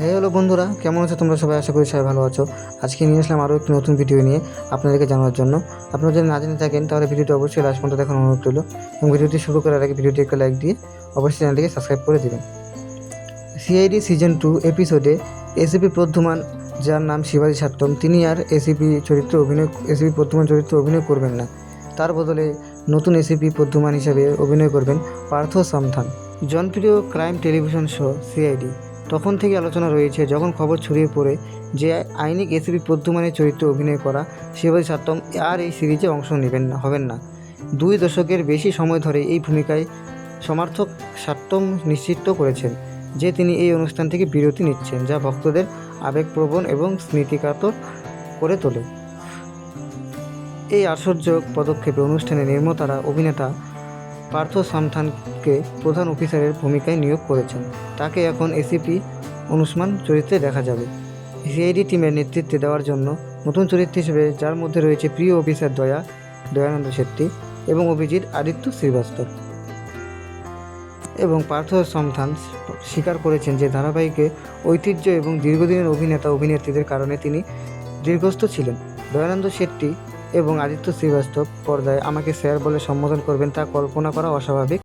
Hello বন্ধুরা, কেমন আছো তোমরা সবাই? আশা করি সবাই ভালো আছো। আজকে নিয়ে আসলাম আরও একটি নতুন ভিডিও নিয়ে আপনাদেরকে জানানোর জন্য। আপনারা যদি না জেনে থাকেন তাহলে ভিডিওটি অবশ্যই লাস্ট পর্যন্ত দেখার অনুরোধ রইল এবং ভিডিওটি শুরু করার আগে ভিডিওটি একটা লাইক দিয়ে অবশ্যই চ্যানেলটিকে সাবস্ক্রাইব করে দেবেন। সিআইডি সিজন 2 এপিসোডে এসিপি প্রদ্যুমান, যার নাম শিবাজি সাট্টম, তিনি আর এসিপি প্রদ্যুমান চরিত্রে অভিনয় করবেন না। তার বদলে নতুন এসিপি প্রদ্যুমান হিসেবে অভিনয় করবেন পার্থ সামথান। জনপ্রিয় ক্রাইম টেলিভিশন শো সিআইডি তখন থেকে আলোচনা রয়েছে যখন খবর ছড়িয়ে পড়ে যে আইনিক এসিপি প্রদ্যুমানের চরিত্রে অভিনয় করা শিবাজি সাট্টম আর এই সিরিজে অংশ হবেন না। 2 দশকের বেশি সময় ধরে এই ভূমিকায় সমর্থক সাট্টম নিশ্চিত করেছেন যে তিনি এই অনুষ্ঠান থেকে বিরতি নিচ্ছেন, যা ভক্তদের আবেগপ্রবণ এবং স্মৃতিকাতর করে তোলে। এই আশ্চর্যজনক পদক্ষেপে অনুষ্ঠানের নির্মাতারা অভিনেতা পার্থ সামথানকে প্রধান অফিসারের ভূমিকায় নিয়োগ করেছেন। তাকে এখন এসিপি অনুসমান চরিত্রে দেখা যাবে। সিআইডি টিমের নেতৃত্বে দেওয়ার জন্য নতুন চরিত্র হিসেবে, যার মধ্যে রয়েছে প্রিয় অফিসার দয়ানন্দ শেট্টি এবং অভিজিৎ আদিত্য শ্রীবাস্তব। এবং পার্থ সামথান স্বীকার করেছেন যে ধারাবাহিকে ঐতিহ্য এবং দীর্ঘদিনের অভিনেত্রীদের কারণে তিনি দীর্ঘস্থ ছিলেন। দয়ানন্দ শেট্টি এবং আদিত্য শ্রীবাস্তব পর্দায় আমাকে স্যার বলে সম্বোধন করবেন তা কল্পনা করা অস্বাভাবিক।